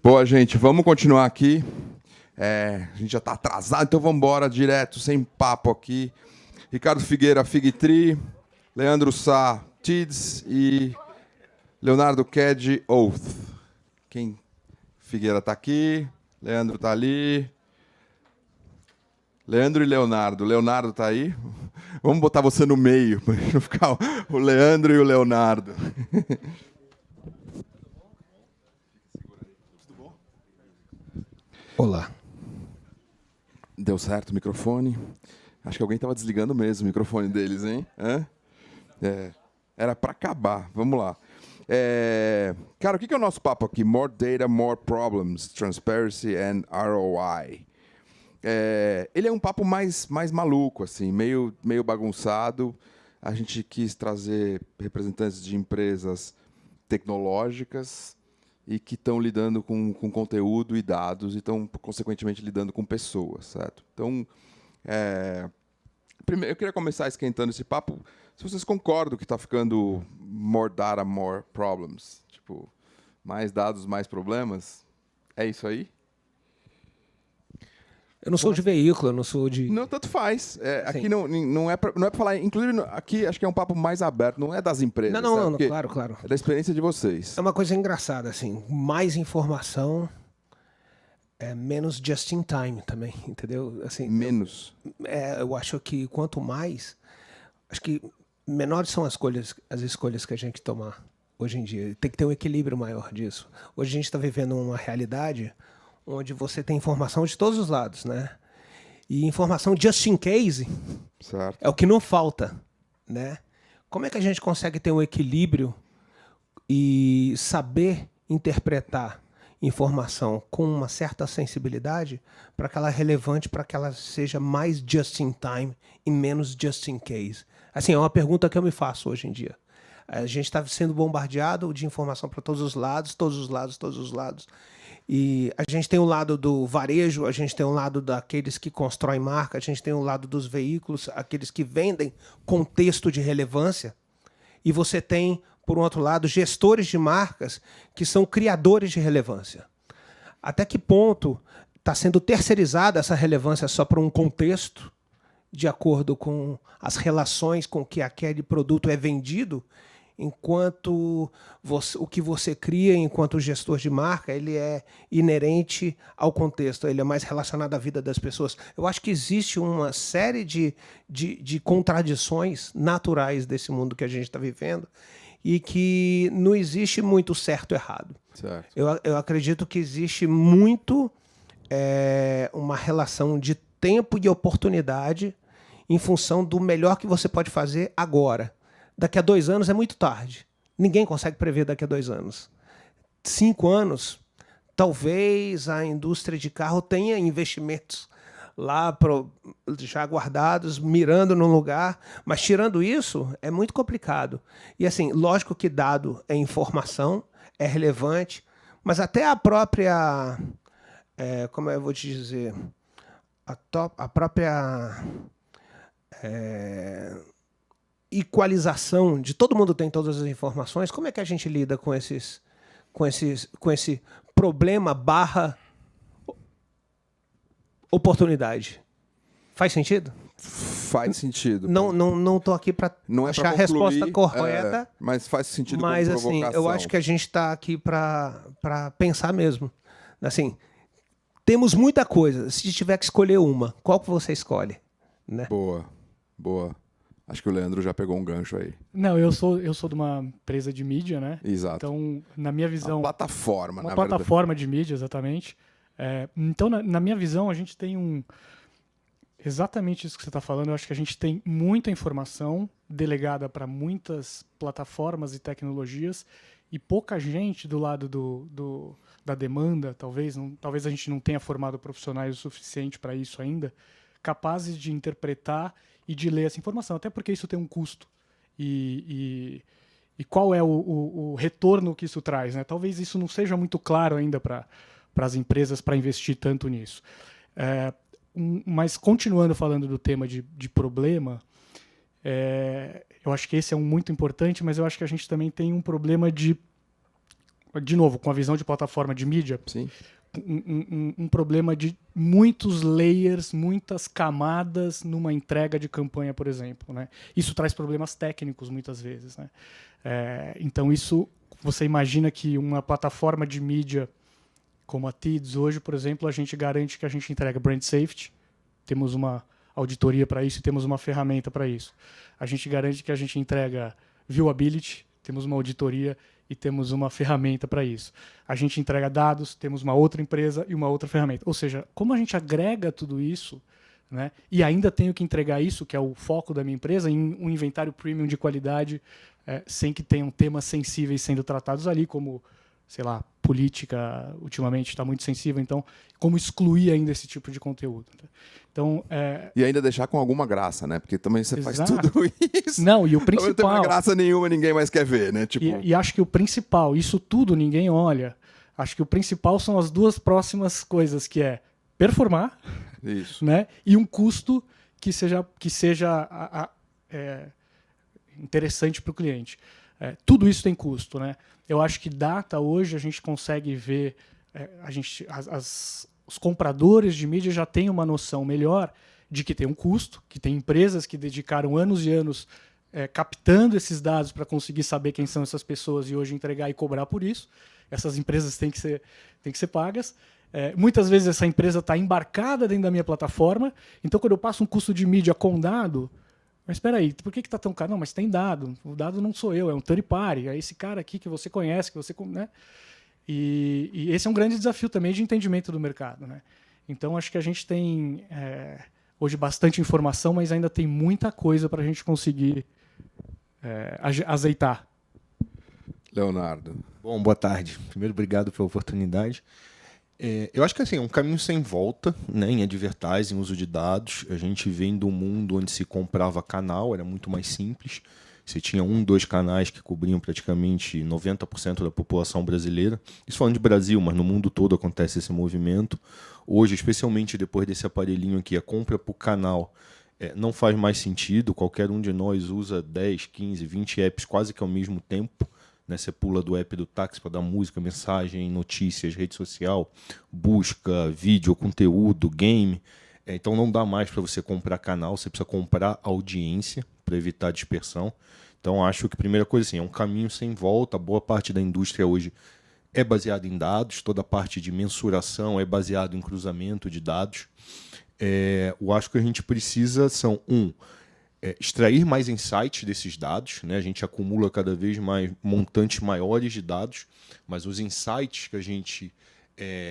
Boa, gente, vamos continuar aqui. A gente já está atrasado, então vamos embora direto, sem papo aqui. Ricardo Figueira, Figtree, Leandro Sá, TIDS e Leonardo Ked, Oath. Quem? Figueira está aqui, Leandro está ali. Leandro e Leonardo. Leonardo está aí? Vamos botar você no meio, para não ficar o Leandro e o Leonardo. Olá. Deu certo o microfone? Acho que alguém estava desligando mesmo o microfone deles, hein? Era para acabar. Vamos lá. Cara, o que é o nosso papo aqui? More data, more problems, transparency and ROI. Ele é um papo mais maluco, assim, meio bagunçado. A gente quis trazer representantes de empresas tecnológicas e que estão lidando com conteúdo e dados e estão, consequentemente, lidando com pessoas, certo? Então, primeiro, eu queria começar esquentando esse papo. Se vocês concordam que está ficando more data, more problems, tipo, mais dados, mais problemas, é isso aí? Eu não sou de veículo, eu não sou de... Não, tanto faz. Aqui não é para falar... Inclusive, aqui acho que é um papo mais aberto, não é das empresas. Não, claro. É da experiência de vocês. É uma coisa engraçada, assim. Mais informação é menos just in time também, entendeu? Assim, Menos. Eu acho que quanto mais... Acho que menores são as escolhas que a gente tomar hoje em dia. Tem que ter um equilíbrio maior disso. Hoje a gente está vivendo uma realidade onde você tem informação de todos os lados, né? E informação just in case Certo. é o que não falta, né? Como é que a gente consegue ter um equilíbrio e saber interpretar informação com uma certa sensibilidade para que ela é relevante, para que ela seja mais just in time e menos just in case? Assim, é uma pergunta que eu me faço hoje em dia. A gente está sendo bombardeado de informação para todos os lados. E a gente tem o lado do varejo, a gente tem o lado daqueles que constroem marca, a gente tem o lado dos veículos, aqueles que vendem contexto de relevância. E você tem, por um outro lado, gestores de marcas que são criadores de relevância. Até que ponto está sendo terceirizada essa relevância só para um contexto, de acordo com as relações com que aquele produto é vendido, enquanto o que você cria enquanto gestor de marca, ele é inerente ao contexto, ele é mais relacionado à vida das pessoas. Eu acho que existe uma série de contradições naturais desse mundo que a gente está vivendo e que não existe muito certo e errado. Certo. Eu acredito que existe muito uma relação de tempo e oportunidade em função do melhor que você pode fazer agora. Daqui a 2 anos é muito tarde. Ninguém consegue prever daqui a 2 anos. 5 anos, talvez a indústria de carro tenha investimentos lá já guardados, mirando num lugar, mas tirando isso, é muito complicado. E assim, lógico que dado é informação, é relevante, mas até a própria, como eu vou te dizer, a própria... equalização de todo mundo tem todas as informações, como é que a gente lida com esse problema / oportunidade? Faz sentido? Faz sentido. Não estou aqui para achar a resposta correta, mas faz sentido como mas assim, provocação. eu acho que a gente está aqui para pensar mesmo. Assim, temos muita coisa. Se tiver que escolher uma, qual que você escolhe? Né? Boa. Acho que o Leandro já pegou um gancho aí. Não, eu sou de uma empresa de mídia, né? Exato. Então, na minha visão... Uma plataforma, Uma plataforma de mídia, exatamente. Então, na minha visão, a gente tem exatamente isso que você está falando. Eu acho que a gente tem muita informação delegada para muitas plataformas e tecnologias e pouca gente do lado da demanda, talvez a gente não tenha formado profissionais o suficiente para isso ainda, capazes de interpretar e de ler essa informação, até porque isso tem um custo. E qual é o retorno que isso traz, né? Talvez isso não seja muito claro ainda para as empresas para investir tanto nisso. Mas continuando falando do tema de problema, eu acho que esse é muito importante, mas eu acho que a gente também tem um problema de de novo, com a visão de plataforma de mídia, Sim. um problema de muitos layers, muitas camadas numa entrega de campanha, por exemplo, né? Isso traz problemas técnicos muitas vezes, né? Então isso, você imagina que uma plataforma de mídia como a TIDS hoje, por exemplo, a gente garante que a gente entrega brand safety, temos uma auditoria para isso e temos uma ferramenta para isso. A gente garante que a gente entrega viewability, temos uma auditoria e temos uma ferramenta para isso. A gente entrega dados, temos uma outra empresa e uma outra ferramenta. Ou seja, como a gente agrega tudo isso, né, e ainda tenho que entregar isso, que é o foco da minha empresa, em um inventário premium de qualidade, sem que tenham temas sensíveis sendo tratados ali, como, sei lá, política ultimamente está muito sensível, então como excluir ainda esse tipo de conteúdo. Então, E ainda deixar com alguma graça, né? Porque também você faz Exato. tudo isso. Não, e o Não tem mais principal... graça nenhuma, ninguém mais quer ver, né? Tipo, E acho que o principal, isso tudo ninguém olha, acho que o principal são as duas próximas coisas, que é performar, isso. né, e um custo que seja interessante para o cliente. Tudo isso tem custo, né? Eu acho que data hoje a gente consegue ver, os compradores de mídia já têm uma noção melhor de que tem um custo, que tem empresas que dedicaram anos e anos captando esses dados para conseguir saber quem são essas pessoas e hoje entregar e cobrar por isso. Essas empresas têm que ser pagas. Muitas vezes essa empresa está embarcada dentro da minha plataforma, então quando eu passo um custo de mídia com dado, mas espera aí, por que está tão caro? Não, mas tem dado. O dado não sou eu, é um third party, é esse cara aqui que você conhece, que você, né? E esse é um grande desafio também de entendimento do mercado, né? Então acho que a gente tem hoje bastante informação, mas ainda tem muita coisa para a gente conseguir azeitar. Leonardo. Bom, boa tarde. Primeiro, obrigado pela oportunidade. Eu acho que assim, é um caminho sem volta, né, em advertising, uso de dados. A gente vem do mundo onde se comprava canal, era muito mais simples. Você tinha 1, 2 canais que cobriam praticamente 90% da população brasileira. Isso falando de Brasil, mas no mundo todo acontece esse movimento. Hoje, especialmente depois desse aparelhinho aqui, a compra por canal não faz mais sentido. Qualquer um de nós usa 10, 15, 20 apps quase que ao mesmo tempo. Né, você pula do app do táxi para dar música, mensagem, notícias, rede social, busca, vídeo, conteúdo, game. Então não dá mais para você comprar canal, você precisa comprar audiência para evitar dispersão. Então acho que a primeira coisa assim, é um caminho sem volta. Boa parte da indústria hoje é baseada em dados, toda a parte de mensuração é baseada em cruzamento de dados. Eu acho que a gente precisa são extrair mais insights desses dados, né? A gente acumula cada vez mais montantes maiores de dados, mas os insights que a gente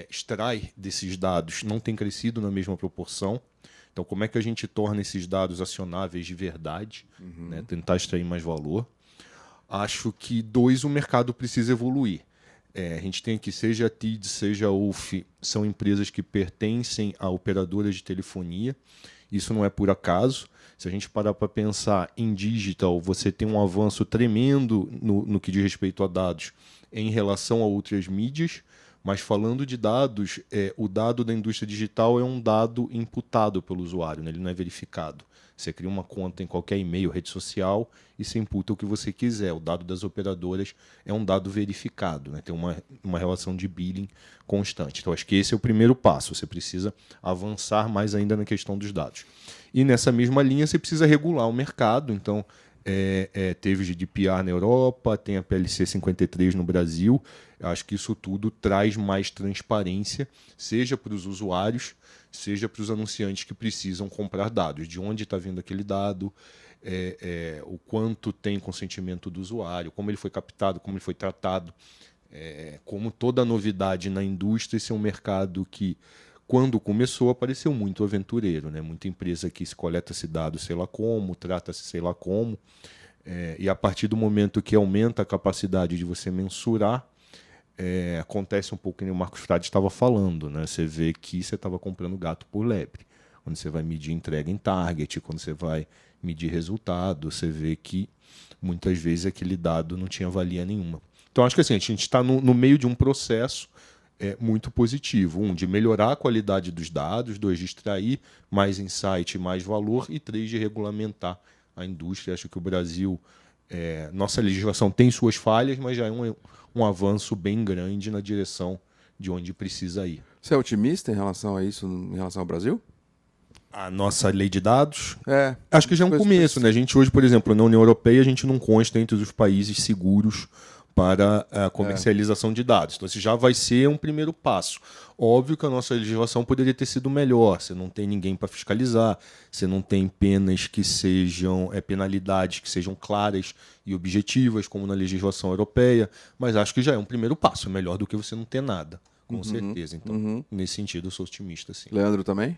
extrai desses dados não tem crescido na mesma proporção. Então, como é que a gente torna esses dados acionáveis de verdade? Né? Tentar extrair mais valor. Acho que, 2, o mercado precisa evoluir. A gente tem aqui, seja a TIDS, seja a UF, são empresas que pertencem a operadoras de telefonia. Isso não é por acaso. Se a gente parar para pensar em digital, você tem um avanço tremendo no que diz respeito a dados em relação a outras mídias, mas falando de dados, o dado da indústria digital é um dado imputado pelo usuário, né? Ele não é verificado. Você cria uma conta em qualquer e-mail, rede social, e você imputa o que você quiser. O dado das operadoras é um dado verificado, né? Tem uma relação de billing constante. Então, acho que esse é o primeiro passo. Você precisa avançar mais ainda na questão dos dados. E nessa mesma linha, você precisa regular o mercado. Então, teve o GDPR na Europa, tem a PLC 53 no Brasil. Eu acho que isso tudo traz mais transparência, seja para os usuários, seja para os anunciantes que precisam comprar dados. De onde está vindo aquele dado, o quanto tem consentimento do usuário, como ele foi captado, como ele foi tratado. Como toda novidade na indústria, esse é um mercado que, quando começou, apareceu muito aventureiro, né? Muita empresa que se coleta esse dado sei lá como, trata-se sei lá como. E a partir do momento que aumenta a capacidade de você mensurar, acontece um pouco que o Marcos Frade estava falando, né? Você vê que você estava comprando gato por lebre. Quando você vai medir entrega em target, quando você vai medir resultado, você vê que muitas vezes aquele dado não tinha valia nenhuma. Então acho que assim, a gente está no meio de um processo muito positivo. 1, de melhorar a qualidade dos dados, 2, de extrair mais insight, mais valor, e 3, de regulamentar a indústria. Acho que o Brasil Nossa legislação tem suas falhas, mas já é um avanço bem grande na direção de onde precisa ir. Você é otimista em relação a isso, em relação ao Brasil? A nossa lei de dados, É. acho que já é um começo, né? A gente hoje, por exemplo, na União Europeia, a gente não consta entre os países seguros para a comercialização de dados. Então, esse já vai ser um primeiro passo. Óbvio que a nossa legislação poderia ter sido melhor. Você não tem ninguém para fiscalizar, você não tem penas que sejam, penalidades que sejam claras e objetivas, como na legislação europeia, mas acho que já é um primeiro passo. É melhor do que você não ter nada, com certeza. Então, nesse sentido, eu sou otimista, sim. Leandro também?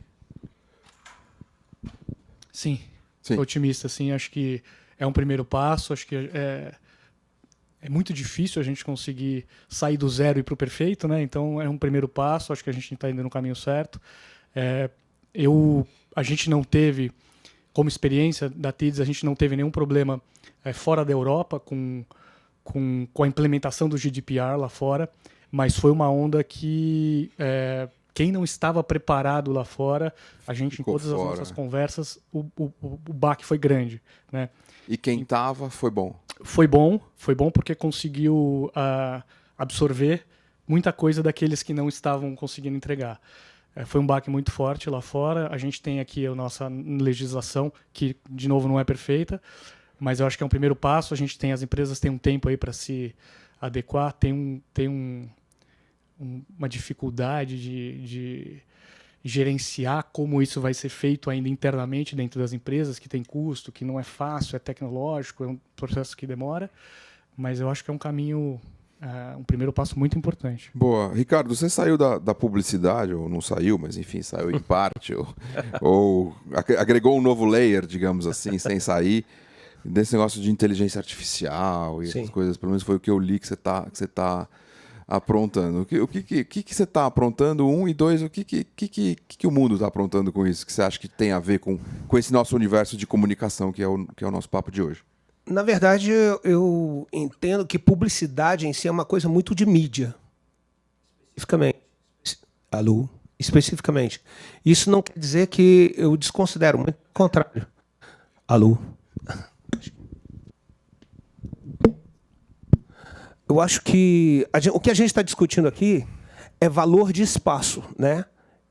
Sim, Sim. sou otimista, sim. Acho que é um primeiro passo. Acho que é muito difícil a gente conseguir sair do zero e ir para o perfeito, né? Então é um primeiro passo. Acho que a gente está indo no caminho certo. A gente não teve, como experiência da TIDS, a gente não teve nenhum problema fora da Europa com a implementação do GDPR lá fora, mas foi uma onda que quem não estava preparado lá fora, a gente, Ficou em todas fora, as nossas conversas, o baque foi grande, né? E quem tava foi bom. Foi bom porque conseguiu absorver muita coisa daqueles que não estavam conseguindo entregar. Foi um baque muito forte lá fora. A gente tem aqui a nossa legislação, que, de novo, não é perfeita, mas eu acho que é um primeiro passo. As empresas têm um tempo aí para se adequar, tem uma dificuldade de gerenciar como isso vai ser feito ainda internamente dentro das empresas, que tem custo, que não é fácil, é tecnológico, é um processo que demora, mas eu acho que é um caminho, um primeiro passo muito importante. Boa. Ricardo, você saiu da publicidade, ou não saiu, mas enfim, saiu em parte, ou agregou um novo layer, digamos assim, sem sair, desse negócio de inteligência artificial e essas coisas, pelo menos foi o que eu li que você tá aprontando. O que você está aprontando? 1 e 2, o que o mundo está aprontando com isso? Que você acha que tem a ver com esse nosso universo de comunicação, que é o nosso papo de hoje? Na verdade, eu entendo que publicidade em si é uma coisa muito de mídia. Especificamente. Alô? Especificamente. Isso não quer dizer que eu desconsidero, muito pelo contrário. Alô? Eu acho que o que a gente está discutindo aqui é valor de espaço, né?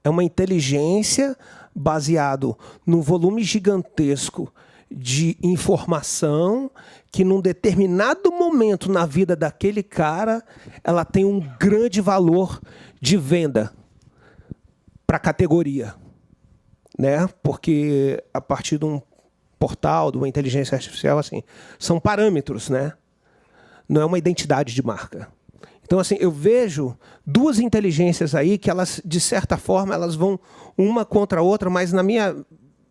É uma inteligência baseado num volume gigantesco de informação que, num determinado momento na vida daquele cara, ela tem um grande valor de venda para a categoria, né? Porque a partir de um portal, de uma inteligência artificial, assim, são parâmetros, né? Não é uma identidade de marca. Então, assim, eu vejo duas inteligências aí que elas, de certa forma, elas vão uma contra a outra, mas na minha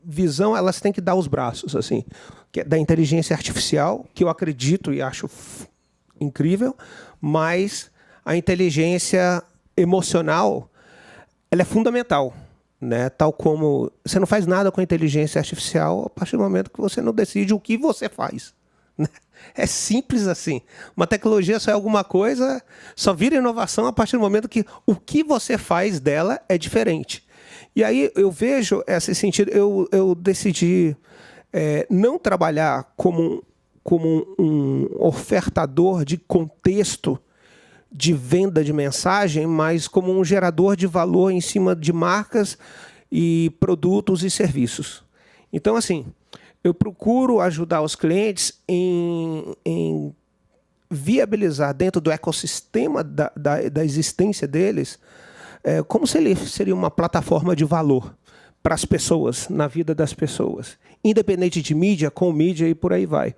visão elas têm que dar os braços, assim, que é da inteligência artificial, que eu acredito e acho incrível, mas a inteligência emocional, ela é fundamental, né? Tal como você não faz nada com a inteligência artificial a partir do momento que você não decide o que você faz. É simples assim. Uma tecnologia só é alguma coisa, só vira inovação a partir do momento que o que você faz dela é diferente. E aí eu vejo esse sentido. Eu decidi não trabalhar como um ofertador de contexto de venda de mensagem, mas como um gerador de valor em cima de marcas e produtos e serviços. Então, assim, eu procuro ajudar os clientes em viabilizar dentro do ecossistema da existência deles, como se ele seria uma plataforma de valor para as pessoas, na vida das pessoas. Independente de mídia, com mídia e por aí vai.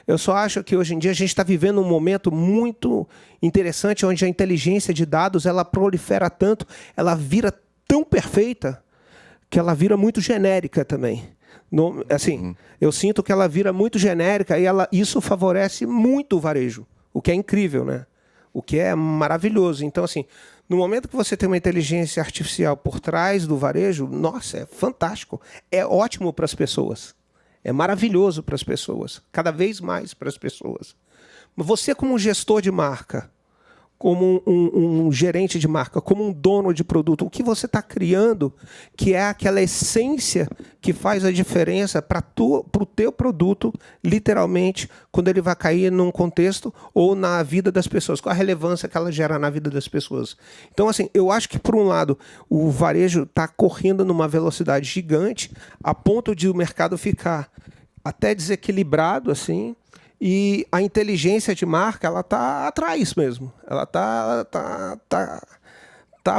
Eu só acho que hoje em dia a gente está vivendo um momento muito interessante onde a inteligência de dados ela prolifera tanto, ela vira tão perfeita que ela vira muito genérica também. Eu sinto que ela vira muito genérica e isso favorece muito o varejo, o que é incrível, né? O que é maravilhoso. Então, assim, no momento que você tem uma inteligência artificial por trás do varejo, nossa, é fantástico. É ótimo para as pessoas. É maravilhoso para as pessoas. Cada vez mais para as pessoas. Você, como gestor de marca, como um gerente de marca, como um dono de produto. O que você está criando, que é aquela essência que faz a diferença para o teu produto, literalmente, quando ele vai cair num contexto ou na vida das pessoas, qual a relevância que ela gera na vida das pessoas. Então, assim, eu acho que, por um lado, o varejo está correndo numa velocidade gigante, a ponto de o mercado ficar até desequilibrado, assim, e a inteligência de marca, ela está atrás mesmo. Ela tá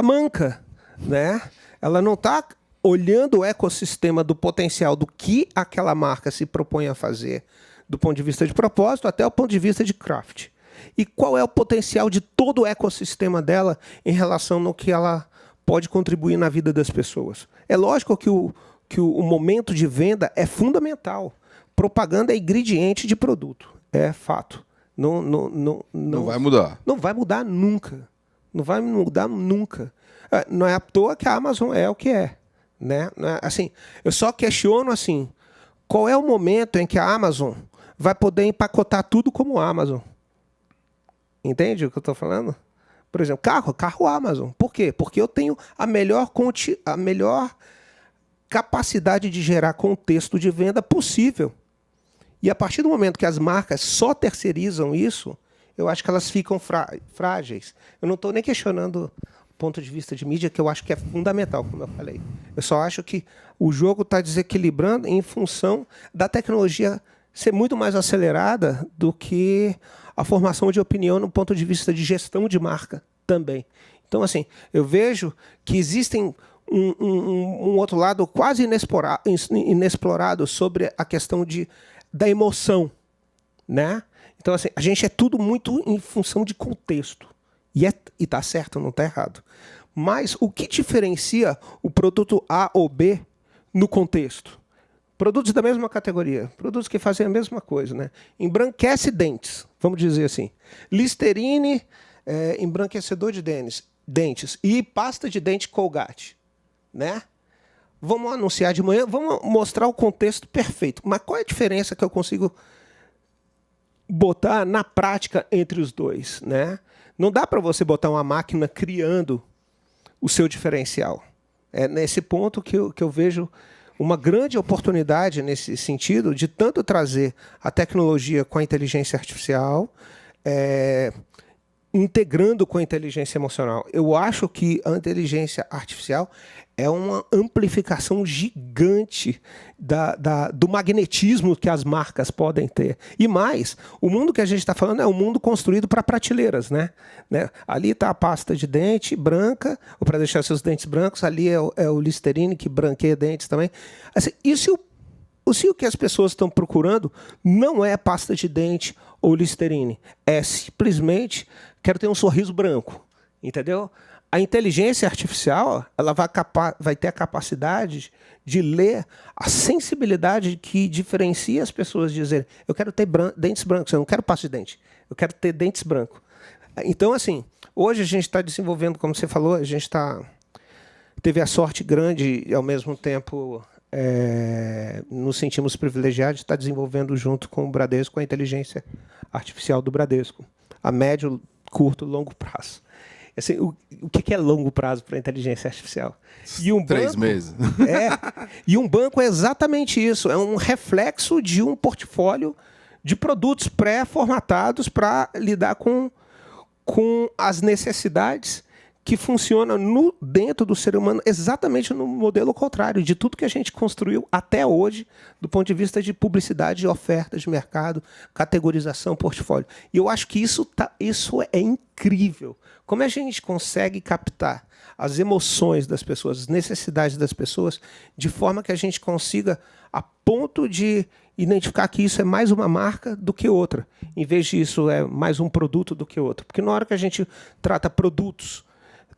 manca, né? Ela não está olhando o ecossistema do potencial do que aquela marca se propõe a fazer, do ponto de vista de propósito até o ponto de vista de craft. E qual é o potencial de todo o ecossistema dela em relação no que ela pode contribuir na vida das pessoas. É lógico que o momento de venda é fundamental. Propaganda é ingrediente de produto. É fato. Não vai mudar. Não vai mudar nunca. Não vai mudar nunca. Não é à toa que a Amazon é o que é. Né? Assim, eu só questiono assim, qual é o momento em que a Amazon vai poder empacotar tudo como Amazon? Entende o que eu estou falando? Por exemplo, carro Amazon. Por quê? Porque eu tenho a melhor capacidade de gerar contexto de venda possível. E a partir do momento que as marcas só terceirizam isso, eu acho que elas ficam frágeis. Eu não estou nem questionando o ponto de vista de mídia, que eu acho que é fundamental, como eu falei. Eu só acho que o jogo está desequilibrando em função da tecnologia ser muito mais acelerada do que a formação de opinião no ponto de vista de gestão de marca também. Então, assim, eu vejo que existem um outro lado quase inexplorado sobre a questão da emoção, né? Então, assim, a gente é tudo muito em função de contexto. E está certo, não está errado. Mas o que diferencia o produto A ou B no contexto? Produtos da mesma categoria, produtos que fazem a mesma coisa, né? Embranquece dentes, vamos dizer assim. Listerine, embranquecedor de dentes e pasta de dente Colgate, né? Vamos anunciar de manhã, vamos mostrar o contexto perfeito. Mas qual é a diferença que eu consigo botar na prática entre os dois, né? Não dá para você botar uma máquina criando o seu diferencial. É nesse ponto que eu vejo uma grande oportunidade nesse sentido de tanto trazer a tecnologia com a inteligência artificial, integrando com a inteligência emocional. Eu acho que a inteligência artificial é uma amplificação gigante do magnetismo que as marcas podem ter. E mais, o mundo que a gente está falando é um mundo construído para prateleiras, né? Ali está a pasta de dente branca, ou para deixar seus dentes brancos, ali é o Listerine, que branqueia dentes também. Assim, e se o que as pessoas estão procurando não é pasta de dente ou Listerine, é simplesmente quero ter um sorriso branco, entendeu? A inteligência artificial ela vai ter a capacidade de ler a sensibilidade que diferencia as pessoas de dizer eu quero ter dentes brancos, eu não quero pasta de dente, eu quero ter dentes brancos. Então, assim, hoje a gente está desenvolvendo, como você falou, a gente teve a sorte grande e, ao mesmo tempo, nos sentimos privilegiados de estar desenvolvendo junto com o Bradesco a inteligência artificial do Bradesco, a médio, curto, longo prazo. Assim, o que é longo prazo para a inteligência artificial? E 3 meses. E um banco é exatamente isso. É um reflexo de um portfólio de produtos pré-formatados para lidar com as necessidades que funcionam dentro do ser humano exatamente no modelo contrário de tudo que a gente construiu até hoje do ponto de vista de publicidade, ofertas de mercado, categorização, portfólio. E eu acho que isso é incrível. Como a gente consegue captar as emoções das pessoas, as necessidades das pessoas, de forma que a gente consiga, a ponto de identificar que isso é mais uma marca do que outra, em vez disso é mais um produto do que outro. Porque na hora que a gente trata produtos,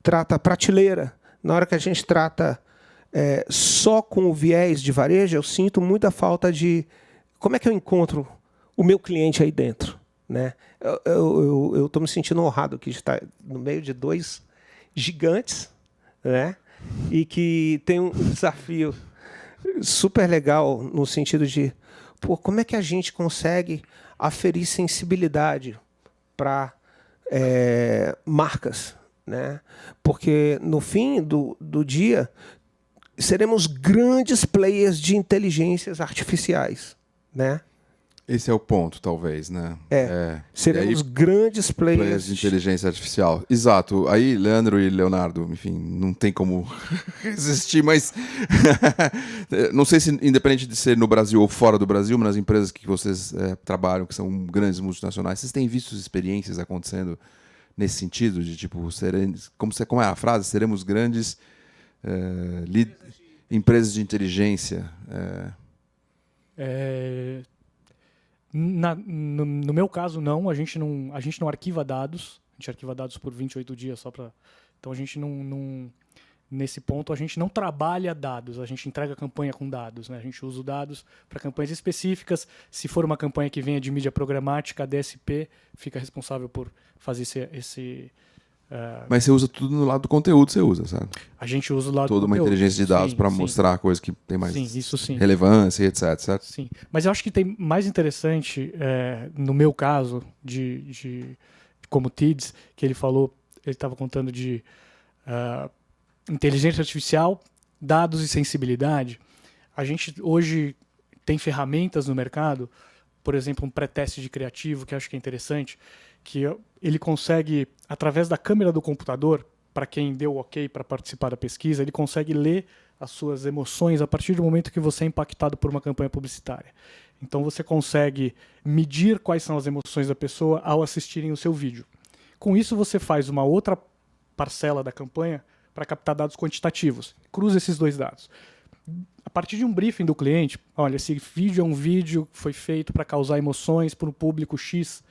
trata prateleira, na hora que a gente trata só com o viés de varejo, eu sinto muita falta de como é que eu encontro o meu cliente aí dentro, né? Eu estou me sentindo honrado que está no meio de 2 gigantes, né? E que tem um desafio super legal no sentido de como é que a gente consegue aferir sensibilidade para marcas, né? Porque no fim do dia seremos grandes players de inteligências artificiais, né? Esse é o ponto, talvez, né? Seremos E aí, grandes players players de inteligência artificial. Exato. Aí, Leandro e Leonardo, enfim, não tem como resistir, mas não sei se, independente de ser no Brasil ou fora do Brasil, mas nas empresas que vocês trabalham, que são grandes multinacionais, vocês têm visto experiências acontecendo nesse sentido, de tipo, como é a frase? Seremos grandes empresas de inteligência. No meu caso, não. A gente não arquiva dados. A gente arquiva dados por 28 dias só para. Então a gente não. Nesse ponto, a gente não trabalha dados, a gente entrega a campanha com dados, né? A gente usa os dados para campanhas específicas. Se for uma campanha que venha de mídia programática, a DSP fica responsável por fazer esse Mas você usa tudo no lado do conteúdo, você usa, sabe? A gente usa o lado Toda do uma conteúdo. inteligência de dados para Sim. mostrar a coisa que tem mais Isso sim. relevância e etc, certo? Sim. Mas eu acho que tem mais interessante, no meu caso, como TIDS, que ele falou, ele estava contando de inteligência artificial, dados e sensibilidade. A gente hoje tem ferramentas no mercado, por exemplo, um pré-teste de criativo, que eu acho que é interessante, que ele consegue, através da câmera do computador, para quem deu ok para participar da pesquisa, ele consegue ler as suas emoções a partir do momento que você é impactado por uma campanha publicitária. Então você consegue medir quais são as emoções da pessoa ao assistirem o seu vídeo. Com isso você faz uma outra parcela da campanha para captar dados quantitativos. Cruza esses dois dados. A partir de um briefing do cliente, olha, esse vídeo é um vídeo que foi feito para causar emoções para um público X.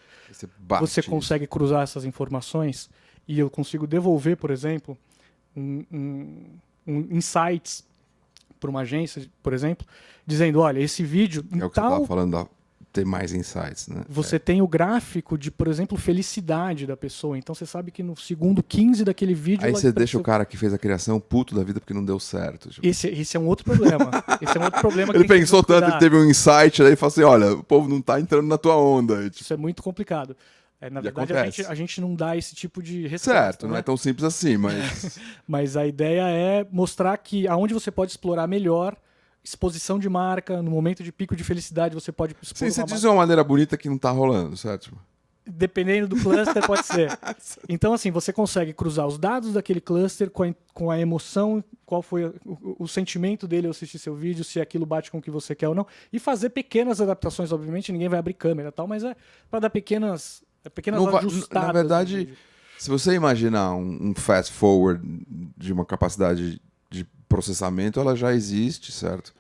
Você consegue cruzar essas informações e eu consigo devolver, por exemplo, insights para uma agência, por exemplo, dizendo, olha, esse vídeo... É o que você estava falando, ter mais insights, né? Você tem o gráfico de, por exemplo, felicidade da pessoa. Então você sabe que no segundo 15 daquele vídeo... Aí você deixa o cara que fez a criação puto da vida porque não deu certo. Tipo. Esse é um outro problema. Esse é um outro problema que ele pensou tanto, ele teve um insight, aí ele falou assim, olha, o povo não tá entrando na tua onda. Tipo. Isso é muito complicado. Na verdade, a gente não dá esse tipo de resposta. Certo, não é tão simples assim, mas... Mas a ideia é mostrar que aonde você pode explorar melhor exposição de marca, no momento de pico de felicidade você pode expor. Sim, você diz de uma maneira bonita que não tá rolando, certo? Dependendo do cluster, pode ser. Então, assim, você consegue cruzar os dados daquele cluster com a emoção, qual foi o sentimento dele ao assistir seu vídeo, se aquilo bate com o que você quer ou não, e fazer pequenas adaptações, obviamente, ninguém vai abrir câmera e tal, mas é para dar pequenas ajustadas. Na verdade, se você imaginar um fast forward de uma capacidade de processamento, ela já existe, certo?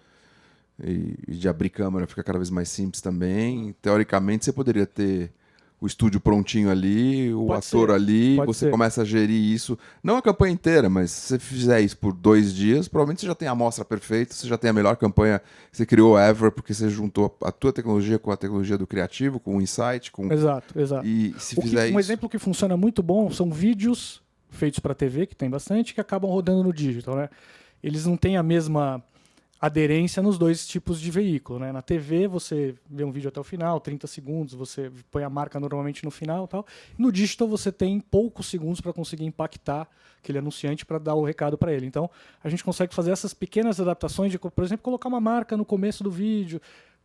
E de abrir câmera fica cada vez mais simples também. Teoricamente, você poderia ter o estúdio prontinho ali, o ator ali, você começa a gerir isso. Não a campanha inteira, mas se você fizer isso por 2 dias, provavelmente você já tem a amostra perfeita, você já tem a melhor campanha que você criou ever, porque você juntou a tua tecnologia com a tecnologia do criativo, com o insight. Exato. E se fizer isso... Um exemplo que funciona muito bom são vídeos feitos para TV, que tem bastante, que acabam rodando no digital, né? Eles não têm a mesma aderência nos dois tipos de veículo, né? Na TV você vê um vídeo até o final, 30 segundos, você põe a marca normalmente no final e tal. No digital você tem poucos segundos para conseguir impactar aquele anunciante para dar o recado para ele. Então a gente consegue fazer essas pequenas adaptações de, por exemplo, colocar uma marca no começo do vídeo,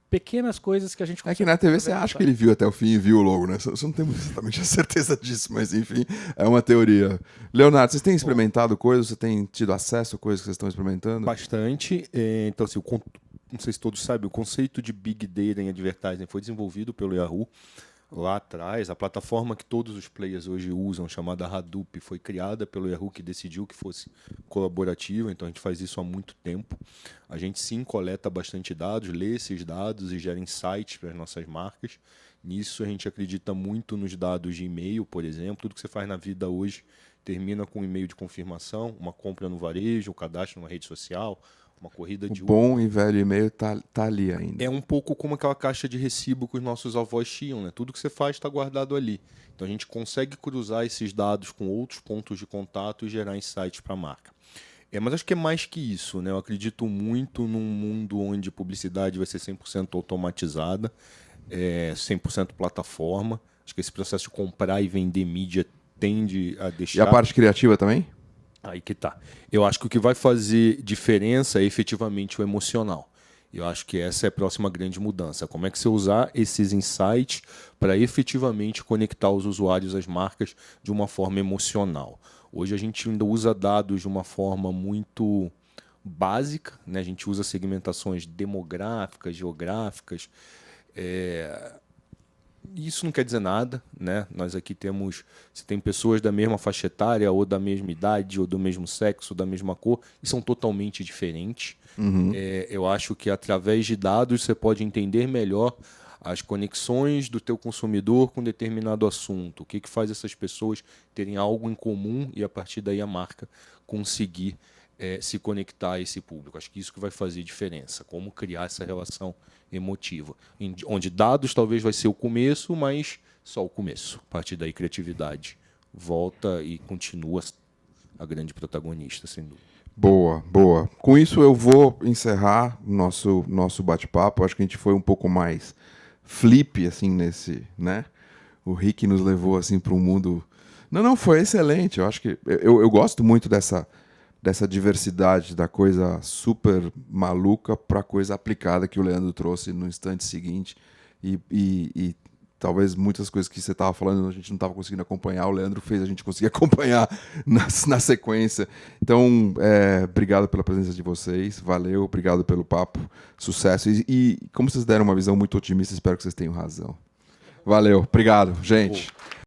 pequenas coisas que a gente consegue... É que na TV você acha que ele viu até o fim e viu logo, né? Você não tem exatamente a certeza disso, mas enfim, é uma teoria. Leonardo, vocês têm experimentado coisas? Você tem tido acesso a coisas que vocês estão experimentando? Bastante. Então, assim, não sei se todos sabem, o conceito de Big Data em Advertising foi desenvolvido pelo Yahoo lá atrás. A plataforma que todos os players hoje usam, chamada Hadoop, foi criada pelo Yahoo, que decidiu que fosse colaborativa, então a gente faz isso há muito tempo. A gente sim coleta bastante dados, lê esses dados e gera insights para as nossas marcas. Nisso a gente acredita muito nos dados de e-mail, por exemplo. Tudo que você faz na vida hoje termina com um e-mail de confirmação, uma compra no varejo, um cadastro numa rede social, uma corrida de Uber. Bom e velho e-mail tá ali ainda. É um pouco como aquela caixa de recibo que os nossos avós tinham, né? Tudo que você faz está guardado ali. Então a gente consegue cruzar esses dados com outros pontos de contato e gerar insights para a marca. Mas acho que é mais que isso, né? Eu acredito muito num mundo onde a publicidade vai ser 100% automatizada, 100% plataforma. Acho que esse processo de comprar e vender mídia tende a deixar... E a parte criativa também? Aí que tá. Eu acho que o que vai fazer diferença é efetivamente o emocional. Eu acho que essa é a próxima grande mudança. Como é que você usar esses insights para efetivamente conectar os usuários às marcas de uma forma emocional. Hoje a gente ainda usa dados de uma forma muito básica, né? A gente usa segmentações demográficas, geográficas. Isso não quer dizer nada, né? Nós aqui temos, se tem pessoas da mesma faixa etária, ou da mesma idade, ou do mesmo sexo, da mesma cor, e são totalmente diferentes. Eu acho que através de dados você pode entender melhor as conexões do teu consumidor com determinado assunto, o que faz essas pessoas terem algo em comum e a partir daí a marca conseguir se conectar a esse público. Acho que isso que vai fazer diferença, como criar essa relação emotiva, onde dados talvez vai ser o começo, mas só o começo. A partir daí criatividade volta e continua a grande protagonista, sem dúvida. Boa, boa. Com isso eu vou encerrar nosso bate-papo. Acho que a gente foi um pouco mais flip, assim, nesse, né? O Rick nos levou, assim, para um mundo... Não, foi excelente. Eu acho que... Eu gosto muito dessa diversidade da coisa super maluca para a coisa aplicada que o Leandro trouxe no instante seguinte. E talvez muitas coisas que você estava falando a gente não estava conseguindo acompanhar. O Leandro fez a gente conseguir acompanhar na sequência. Então, obrigado pela presença de vocês. Valeu, obrigado pelo papo. Sucesso. E como vocês deram uma visão muito otimista, espero que vocês tenham razão. Valeu, obrigado, gente.